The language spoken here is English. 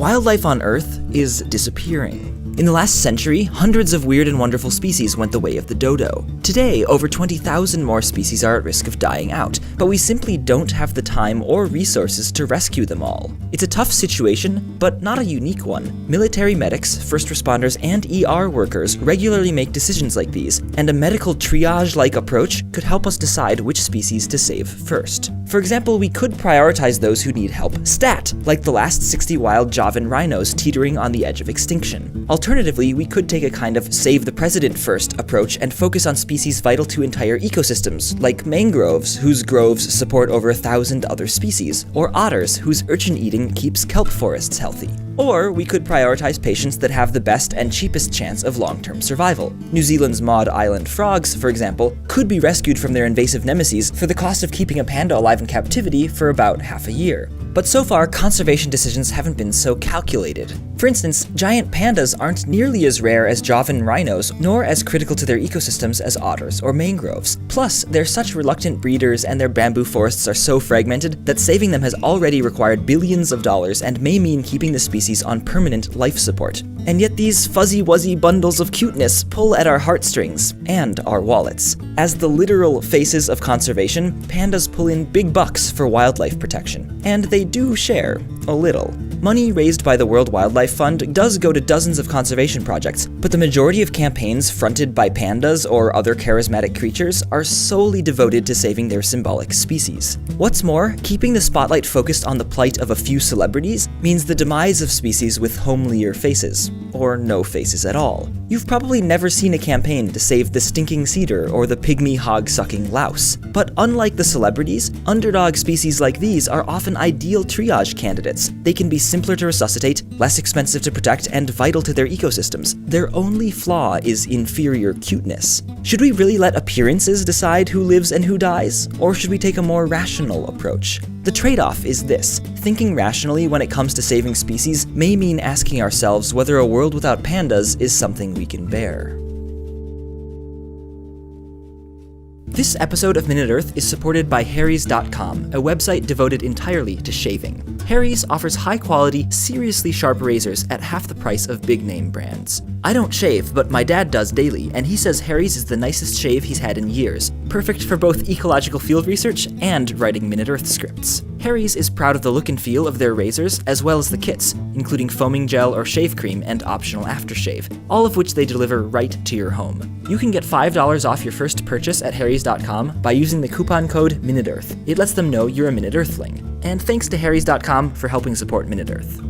Wildlife on Earth is disappearing. In the last century, hundreds of weird and wonderful species went the way of the dodo. Today, over 20,000 more species are at risk of dying out, but we simply don't have the time or resources to rescue them all. It's a tough situation, but not a unique one. Military medics, first responders, and ER workers regularly make decisions like these, and a medical triage-like approach could help us decide which species to save first. For example, we could prioritize those who need help stat, like the last 60 wild Javan rhinos teetering on the edge of extinction. Alternatively, we could take a kind of save the president first approach and focus on species vital to entire ecosystems, like mangroves, whose groves support over 1,000 other species, or otters, whose urchin eating keeps kelp forests healthy. Or we could prioritize patients that have the best and cheapest chance of long-term survival. New Zealand's Maud Island frogs, for example, could be rescued from their invasive nemesis for the cost of keeping a panda alive in captivity for about half a year. But so far, conservation decisions haven't been so calculated. For instance, giant pandas aren't nearly as rare as Javan rhinos, nor as critical to their ecosystems as otters or mangroves. Plus, they're such reluctant breeders and their bamboo forests are so fragmented that saving them has already required billions of dollars and may mean keeping the species on permanent life support. And yet these fuzzy-wuzzy bundles of cuteness pull at our heartstrings and our wallets. As the literal faces of conservation, pandas pull in big bucks for wildlife protection. And they do share a little. Money raised by the World Wildlife Fund does go to dozens of conservation projects, but the majority of campaigns fronted by pandas or other charismatic creatures are solely devoted to saving their symbolic species. What's more, keeping the spotlight focused on the plight of a few celebrities means the demise of species with homelier faces, or no faces at all. You've probably never seen a campaign to save the stinking cedar or the pygmy hog-sucking louse. But unlike the celebrities, underdog species like these are often ideal triage candidates. They can be simpler to resuscitate, less expensive to protect, and vital to their ecosystems. Their only flaw is inferior cuteness. Should we really let appearances decide who lives and who dies? Or should we take a more rational approach? The trade-off is this. Thinking rationally when it comes to saving species may mean asking ourselves whether a world without pandas is something we can bear. This episode of Minute Earth is supported by Harrys.com, a website devoted entirely to shaving. Harry's offers high-quality, seriously sharp razors at half the price of big-name brands. I don't shave, but my dad does daily, and he says Harry's is the nicest shave he's had in years, perfect for both ecological field research and writing Minute Earth scripts. Harry's is proud of the look and feel of their razors, as well as the kits, including foaming gel or shave cream and optional aftershave, all of which they deliver right to your home. You can get $5 off your first purchase at Harrys.com by using the coupon code MinuteEarth. It lets them know you're a Minute Earthling. And thanks to Harrys.com for helping support Minute Earth.